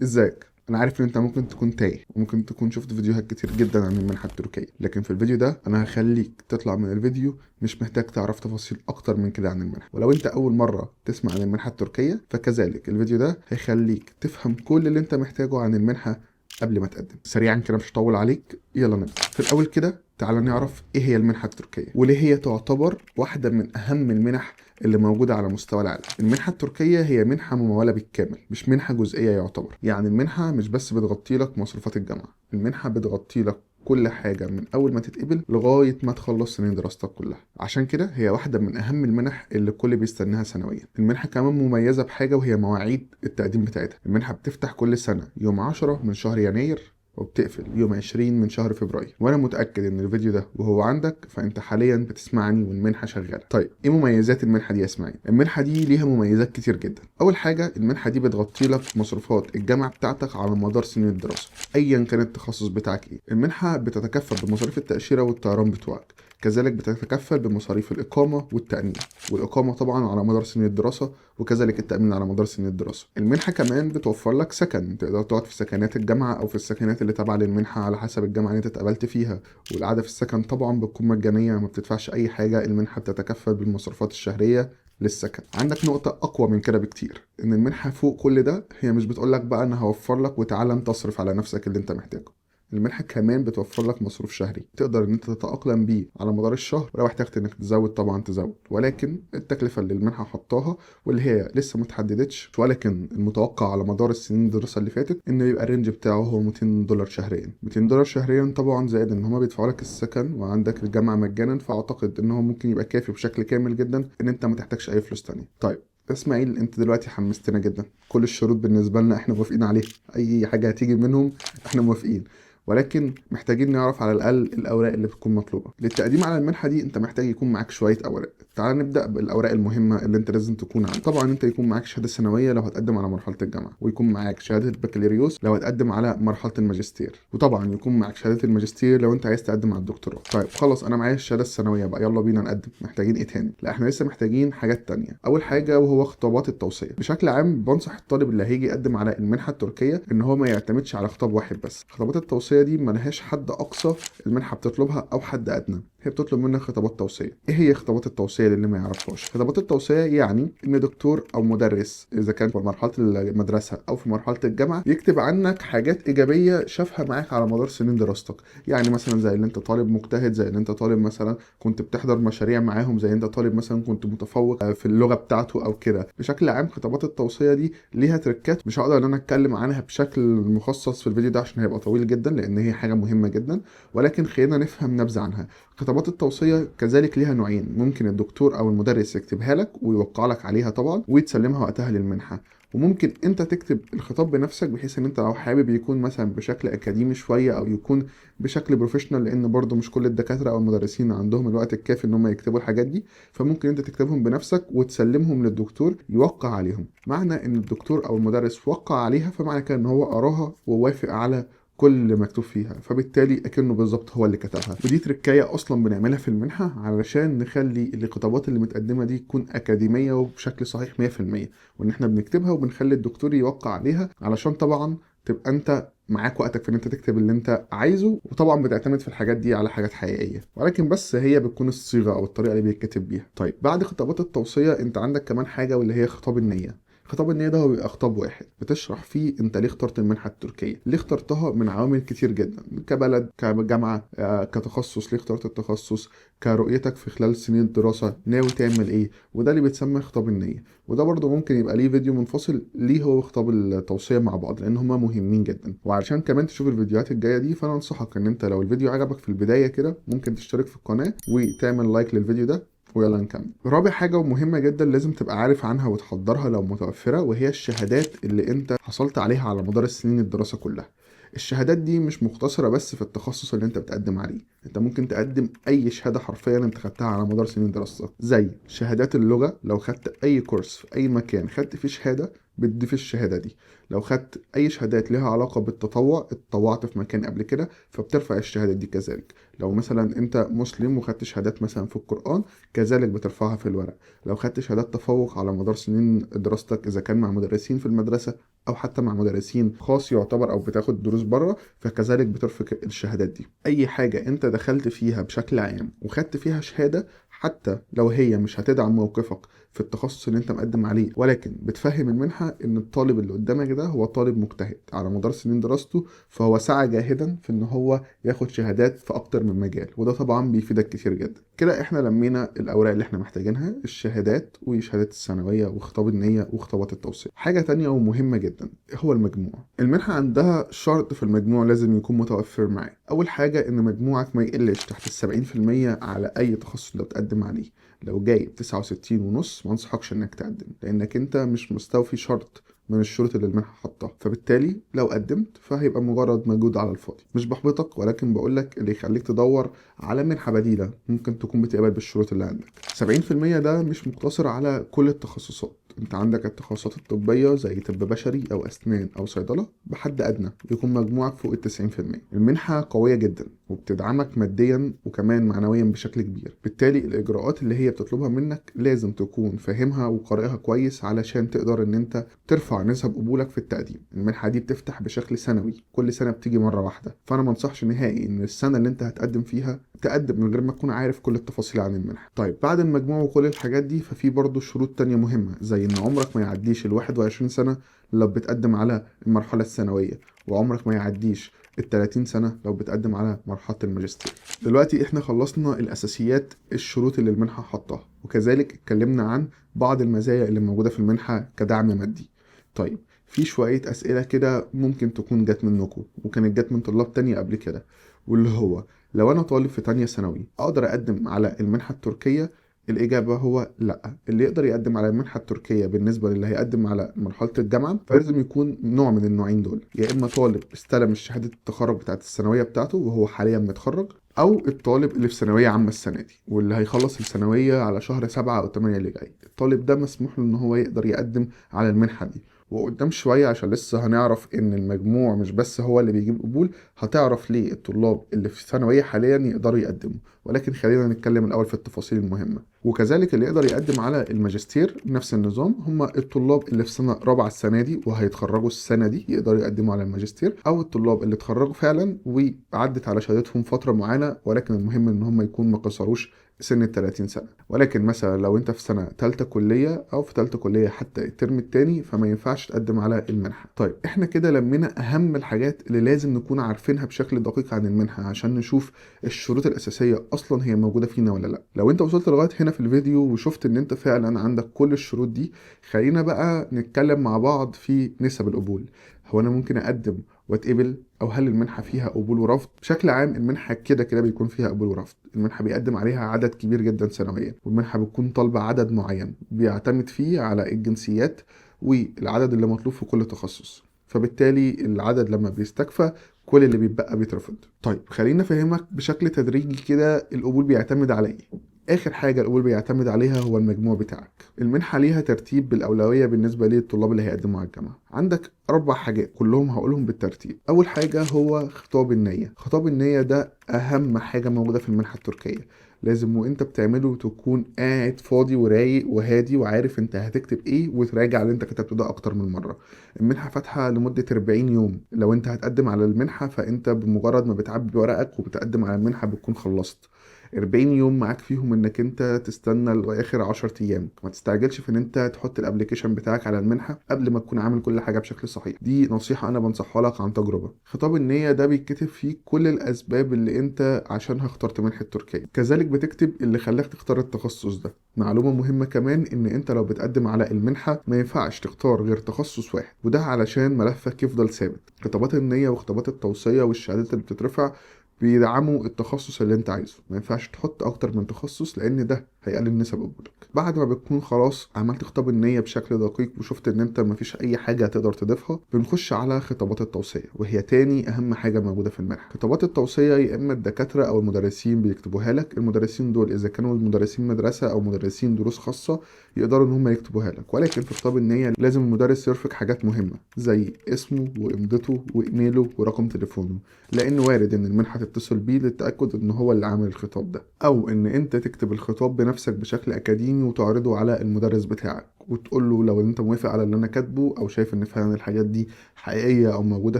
ازيك؟ انا عارف ان انت ممكن تكون تايه وممكن تكون شفت فيديوهات كتير جدا عن المنحة التركية، لكن في الفيديو ده انا هخليك تطلع من الفيديو مش محتاج تعرف تفاصيل اكتر من كده عن المنحة. ولو انت اول مرة تسمع عن المنحة التركية فكذلك الفيديو ده هيخليك تفهم كل اللي انت محتاجه عن المنحة قبل ما تقدم. سريعا كده مش هطول عليك، يلا نبدأ. في الاول كده تعال نعرف ايه هي المنحة التركية وليه هي تعتبر واحدة من اهم المنح اللي موجودة على مستوى العالم. المنحة التركية هي منحة ممولة بالكامل، مش منحة جزئية يعتبر. يعني المنحة مش بس بتغطي لك مصروفات الجامعة، المنحة بتغطي لك كل حاجة من أول ما تتقبل لغاية ما تخلص سنين دراستك كلها. عشان كده هي واحدة من أهم المنح اللي الكل بيستناها سنويا. المنحة كمان مميزة بحاجة وهي مواعيد التقديم بتاعتها. المنحة بتفتح كل سنة يوم 10 من شهر يناير وبتقفل يوم 20 من شهر فبراير. وانا متاكد ان الفيديو ده وهو عندك فانت حاليا بتسمعني والمنحه شغاله. طيب ايه مميزات المنحه دي يا اسماعيل؟ المنحه دي ليها مميزات كتير جدا. اول حاجه المنحه دي بتغطي لك مصروفات الجامعه بتاعتك على مدار سنين الدراسه ايا كان التخصص بتاعك ايه. المنحه بتتكفل بمصاريف التاشيره والطيران بتوعك، كذلك بتتكفل بمصاريف الإقامة والتأمين، والإقامة طبعا على مدار سنين الدراسة، وكذلك التأمين على مدار سنين الدراسة. المنحة كمان بتوفر لك سكن، تقدر تقعد في سكنات الجامعة أو في السكنات اللي تابعة للمنحة على حسب الجامعة اللي أنت اتقبلت فيها. والقعدة في السكن طبعا بتكون مجانية، ما بتدفعش أي حاجة. المنحة بتتكفل بالمصروفات الشهرية للسكن. عندك نقطة أقوى من كده بكتير، إن المنحة فوق كل ده هي مش بتقولك بقى أنا هوفر لك وتعالى أنت تصرف على نفسك اللي أنت محتاجه. المنحة كمان بتوفر لك مصروف شهري تقدر ان انت تتأقلم بيه على مدار الشهر، ولو احتجت انك تزود طبعا تزود. ولكن التكلفة اللي المنحة حطاها واللي هي لسه ما اتحددتش، ولكن المتوقع على مدار السنين الدراسة اللي فاتت انه يبقى الرينج بتاعه هو $200 شهريا. $200 شهريا طبعا زائد ان هما بيدفعوا لك السكن وعندك الجامعة مجانا، فاعتقد ان هو ممكن يبقى كافي بشكل كامل جدا ان انت ما تحتاجش اي فلوس تانية. طيب اسماعيل، انت دلوقتي حمستنا جدا. كل الشروط بالنسبة لنا احنا موافقين عليها، اي حاجة هتيجي منهم احنا موافقين، ولكن محتاجين نعرف على الأقل الأوراق اللي بتكون مطلوبة للتقديم على المنحة دي. أنت محتاج يكون معاك شوية أوراق. تعال نبدأ بالأوراق المهمة اللي أنت لازم تكون عندك. طبعا أنت يكون معاك شهادة ثانوية لو هتقدم على مرحلة الجامعة، ويكون معاك شهادة بكالوريوس لو هتقدم على مرحلة الماجستير، وطبعا يكون معاك شهادة الماجستير لو أنت عايز تقدم على الدكتوراه. طيب خلاص، أنا معايا الشهادة الثانوية بقى، يلا بينا نقدم. محتاجين إيه تاني؟ لا احنا لسه محتاجين حاجات تانية. أول حاجة وهو خطابات التوصية. بشكل عام بنصح الطالب اللي هيجي يقدم على المنحة التركية إن هو ما يعتمدش على خطاب واحد بس. خطابات التوصية دي ملهاش حد اقصى المنحه بتطلبها او حد ادنى، هي بتطلب منك خطابات توصيه. ايه هي خطابات التوصيه للي ما يعرفهاش؟ خطابات التوصيه يعني ان دكتور او مدرس اذا كان في مرحله المدرسه او في مرحله الجامعه يكتب عنك حاجات ايجابيه شافها معاك على مدار سنين دراستك. يعني مثلا زي ان انت طالب مجتهد، زي ان انت طالب مثلا كنت بتحضر مشاريع معاهم، زي ان انت طالب مثلا كنت متفوق في اللغه بتاعته او كده. بشكل عام خطابات التوصيه دي ليها تركات مش هقدر ان انا اتكلم عنها بشكل مخصص في الفيديو ده عشان هيبقى طويل جدا، لان هي حاجه مهمه جدا، ولكن خلينا نفهم نبذه عنها. خطابات التوصيه كذلك ليها نوعين، ممكن الدكتور او المدرس يكتبها لك ويوقع لك عليها طبعا وتسلمها وقتها للمنحه، وممكن انت تكتب الخطاب بنفسك بحيث ان انت لو حابب يكون مثلا بشكل اكاديمي شويه او يكون بشكل بروفيشنال، لان برضو مش كل الدكاتره او المدرسين عندهم الوقت الكافي ان هم يكتبوا الحاجات دي. فممكن انت تكتبهم بنفسك وتسلمهم للدكتور يوقع عليهم. معنى ان الدكتور او المدرس وقع عليها فمعنى كده ان هو قراها ووافق على كل اللي مكتوب فيها، فبالتالي اكنه بالظبط هو اللي كتبها. ودي تركايه اصلا بنعملها في المنحه علشان نخلي الخطابات اللي متقدمه دي تكون اكاديميه وبشكل صحيح 100%، وان احنا بنكتبها وبنخلي الدكتور يوقع عليها علشان طبعا تبقى انت معاك وقتك في ان انت تكتب اللي انت عايزه. وطبعا بتعتمد في الحاجات دي على حاجات حقيقيه، ولكن بس هي بتكون الصيغه او الطريقه اللي بيتكتب بيها. طيب بعد خطابات التوصيه انت عندك كمان حاجه واللي هي خطاب النيه. خطاب النية ده هو بيبقى خطاب واحد بتشرح فيه انت ليه اخترت المنحة التركية. ليه اخترتها من عوامل كتير جدا، كبلد، كجامعة، كتخصص، ليه اخترت التخصص، كرؤيتك في خلال سنين الدراسة ناوي تعمل ايه. وده اللي بيتسمى خطاب النية. وده برضو ممكن يبقى ليه فيديو منفصل ليه هو خطاب التوصية مع بعض، لان هما مهمين جدا. وعشان كمان تشوف الفيديوهات الجاية دي فانا انصحك ان انت لو الفيديو عجبك في البداية كده ممكن تشترك في القناة وتعمل لايك للفيديو ده. ويلا نكمل. رابع حاجة ومهمة جدا لازم تبقى عارف عنها وتحضرها لو متوفرة، وهي الشهادات اللي انت حصلت عليها على مدار السنين الدراسة كلها. الشهادات دي مش مقتصرة بس في التخصص اللي انت بتقدم عليه، انت ممكن تقدم اي شهادة حرفيا انت خدتها على مدار سنين دراستك. زي شهادات اللغة، لو خدت اي كورس في اي مكان خدت فيه شهادة بتضيف الشهادة دي. لو خدت أي شهادات لها علاقة بالتطوع، اتطوعت في مكان قبل كده، فبترفع الشهادة دي كذلك. لو مثلا أنت مسلم وخدت شهادات مثلا في القرآن، كذلك بترفعها في الورق. لو خدت شهادات تفوق على مدار سنين دراستك، إذا كان مع مدرسين في المدرسة أو حتى مع مدرسين خاص يعتبر، أو بتاخد دروس بره، فكذلك بترفع الشهادات دي. أي حاجة أنت دخلت فيها بشكل عام وخدت فيها شهادة، حتى لو هي مش هتدعم موقفك في التخصص اللي انت مقدم عليه، ولكن بتفهم المنحة ان الطالب اللي قدامك ده هو طالب مجتهد على مدار سنين دراسته، فهو سعى جاهدا في ان هو ياخد شهادات في اكتر من مجال، وده طبعا بيفيدك كتير جدا. كده احنا لمينا الاوراق اللي احنا محتاجينها: الشهادات وشهادات الثانوية وخطاب النية وخطابات التوصية. حاجة تانية ومهمة جدا هو المجموع. المنحة عندها شرط في المجموع لازم يكون متوفر معاك. اول حاجة ان مجموعك ما يقلش تحت 70% على اي تخصص انت بتقدم عليه. لو جايب 69.5 ما انصحكش انك تقدم، لانك انت مش مستوفي شرط من الشروط اللي المنحة حطها، فبالتالي لو قدمت فهيبقى مجرد مجهود على الفاضي. مش بحبطك، ولكن بقولك اللي يخليك تدور على منحة بديلة ممكن تكون بتقبل بالشروط اللي عندك. 70% ده مش مقتصر على كل التخصصات. انت عندك التخصصات الطبية زي طب بشري او اسنان او صيدلة، بحد ادنى يكون مجموعك فوق 90%. المنحة قوية جدا وبتدعمك ماديا وكمان معنويا بشكل كبير، بالتالي الاجراءات اللي هي بتطلبها منك لازم تكون فاهمها وقارئها كويس علشان تقدر ان انت ترفع نسب قبولك في التقديم. المنحة دي بتفتح بشكل سنوي، كل سنة بتيجي مرة واحدة، فانا ما انصحش نهائي ان السنة اللي انت هتقدم فيها تقدم من غير ما تكون عارف كل التفاصيل عن المنحة. طيب بعد المجموع وكل الحاجات دي، ففي برضه شروط تانية مهمة، زي ان عمرك ما يعديش ال 21 سنة لو بتقدم على المرحلة الثانوية، وعمرك ما يعديش ال 30 سنة لو بتقدم على مرحلة الماجستير. دلوقتي احنا خلصنا الاساسيات، الشروط اللي المنحة حطها، وكذلك اتكلمنا عن بعض المزايا اللي موجودة في المنحة كدعم مادي. طيب في شوية اسئلة كده ممكن تكون جت منكم وكانت جت من طلاب تانية قبل كده، واللي هو: لو انا طالب في تانية ثانوي اقدر اقدم على المنحة التركية؟ الإجابة هو لأ. اللي يقدر يقدم على المنحة التركية بالنسبة للي هيقدم على مرحلة الجامعة، فلازم يكون نوع من النوعين دول: يا إما طالب استلم شهادة التخرج بتاعت الثانوية بتاعته وهو حاليا متخرج، أو الطالب اللي في ثانوية عامة السنة دي واللي هيخلص الثانوية على شهر 7 أو 8 اللي جاي. الطالب ده مسموح له إن هو يقدر يقدم على المنحة دي. وقدام شوية عشان لسه هنعرف إن المجموع مش بس هو اللي بيجيب قبول، هتعرف ليه الطلاب اللي في ثانوية حاليا يقدروا يقدموا. ولكن خلينا نتكلم الأول في التفاصيل المهمة. وكذلك اللي يقدر يقدم على الماجستير نفس النظام، هم الطلاب اللي في سنة رابعة السنة دي وهيتخرجوا السنة دي يقدروا يقدموا على الماجستير، أو الطلاب اللي اتخرجوا فعلا وعدت على شهادتهم فترة معينة، ولكن المهم إن هم يكون ما قصروش سن ال 30 سنة. ولكن مثلا لو انت في سنة تالتة كلية او في تالتة كلية حتى الترم التاني، فما ينفعش تقدم على المنحة. طيب احنا كده لمينا اهم الحاجات اللي لازم نكون عارفينها بشكل دقيق عن المنحة، عشان نشوف الشروط الاساسية اصلا هي موجودة فينا ولا لا. لو انت وصلت لغاية هنا في الفيديو وشفت ان انت فعلا عندك كل الشروط دي، خلينا بقى نتكلم مع بعض في نسب القبول. هو انا ممكن اقدم واتقبل، او هل المنحه فيها قبول ورفض؟ بشكل عام المنحه كده كده بيكون فيها قبول ورفض. المنحه بيقدم عليها عدد كبير جدا سنويا، والمنحه بتكون طالبه عدد معين بيعتمد فيه على الجنسيات والعدد اللي مطلوب في كل تخصص، فبالتالي العدد لما بيستكفى كل اللي بيتبقى بيترفض. طيب خلينا افهمك بشكل تدريجي كده القبول بيعتمد على ايه. اخر حاجه القبول بيعتمد عليها هو المجموع بتاعك. المنحه ليها ترتيب بالاولويه بالنسبه للطلاب اللي هيقدموا على الجامعه. عندك 4 حاجات كلهم هقولهم بالترتيب. اول حاجه هو خطاب النيه. خطاب النيه ده اهم حاجه موجوده في المنحه التركيه. لازم وانت بتعمله تكون قاعد فاضي ورايق وهادي وعارف انت هتكتب ايه، وتراجع اللي انت كتبته ده اكتر من مره. المنحه فاتحه لمده 40 يوم. لو انت هتقدم على المنحه فانت بمجرد ما بتعبي ورقك وبتقدم على المنحه بتكون خلصت. 40 يوم معاك فيهم انك انت تستنى لاخر 10 ايام. ما تستعجلش في ان انت تحط الابليكيشن بتاعك على المنحه قبل ما تكون عامل كل حاجه بشكل صحيح. دي نصيحه انا بنصحها لك عن تجربه. خطاب النيه ده بيتكتب فيه كل الاسباب اللي انت عشانها اخترت منحه تركيا، كذلك بتكتب اللي خلاك تختار التخصص ده. معلومه مهمه كمان ان انت لو بتقدم على المنحه ما ينفعش تختار غير تخصص واحد، وده علشان ملفك يفضل ثابت. خطابات النيه وخطابات التوصيه والشهادات اللي بتترفع بيدعموا التخصص اللي انت عايزه. ما ينفعش تحط اكتر من تخصص لان ده هيقلل نسب قبولك. بعد ما بتكون خلاص عملت خطاب النية بشكل دقيق وشفت ان انت مفيش اي حاجة هتقدر تضيفها، بنخش على خطابات التوصية، وهي تاني اهم حاجة موجودة في المنحة. خطابات التوصية يا اما الدكاترة او المدرسين بيكتبوها لك. المدرسين دول اذا كانوا مدرسين مدرسة او مدرسين دروس خاصة يقدروا ان هم يكتبوها لك، ولكن في خطاب النية لازم المدرس يرفق حاجات مهمة زي اسمه وامضته وايميله ورقم تليفونه، لان وارد ان المنحة تتصل بيه للتأكد ان هو اللي عامل الخطاب ده، او ان انت تكتب الخطاب بنفسك بشكل اكاديمي وتعرضه على المدرس بتاعك وتقول له لو انت موافق على اللي انا كاتبه او شايف ان فعلا الحاجات دي حقيقية او موجودة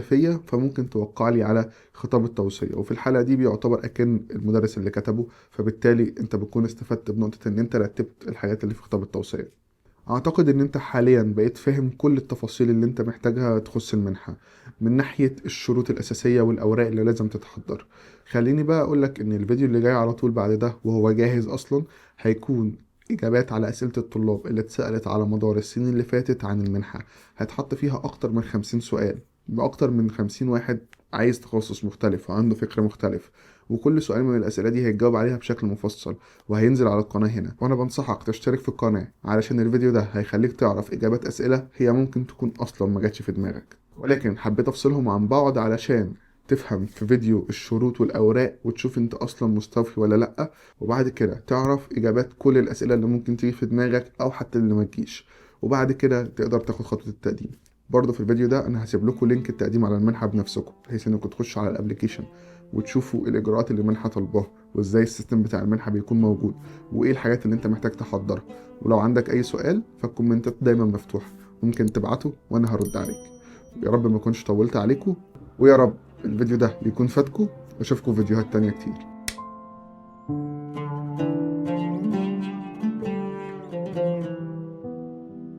فيا فممكن توقع لي على خطاب التوصية. وفي الحالة دي بيعتبر اكن المدرس اللي كتبه، فبالتالي انت بتكون استفدت بنقطة ان انت رتبت الحاجات اللي في خطاب التوصية. اعتقد ان انت حاليا بقيت فاهم كل التفاصيل اللي انت محتاجها تخص المنحة، من ناحية الشروط الاساسية والاوراق اللي لازم تتحضر. خليني بقى اقولك ان الفيديو اللي جاي على طول بعد ده وهو جاهز اصلا هيكون اجابات على اسئلة الطلاب اللي اتسألت على مدار السنين اللي فاتت عن المنحة. هيتحط فيها اكتر من 50 سؤال باكتر من 50 واحد عايز تخصص مختلف وعنده فكر مختلف، وكل سؤال من الاسئلة دي هيتجاوب عليها بشكل مفصل وهينزل على القناة هنا. وانا بنصحك تشترك في القناة علشان الفيديو ده هيخليك تعرف اجابات اسئلة هي ممكن تكون اصلا ما جاتش في دماغك، ولكن حبيت افصلهم عن بعض علشان تفهم في فيديو الشروط والاوراق وتشوف انت اصلا مستوفي ولا لا، وبعد كده تعرف اجابات كل الاسئلة اللي ممكن تيجي في دماغك او حتى اللي ما تجيش، وبعد كده تقدر تاخد خطوة التقديم. برضه في الفيديو ده انا هسيب لكم لينك التقديم على المنحة بنفسكم بحيث انكم تخشوا على الابليكيشن وتشوفوا الاجراءات اللي المنحة طالباها وازاي السيستم بتاع المنحة بيكون موجود وايه الحاجات اللي انت محتاج تحضرها. ولو عندك اي سؤال فالكومنتات دايما مفتوحة، ممكن تبعته وانا هرد عليك. يا رب ما كنتش طولت عليكم، ويا رب الفيديو ده يكون فاتكم، واشوفكم فيديوهات تانية كتير.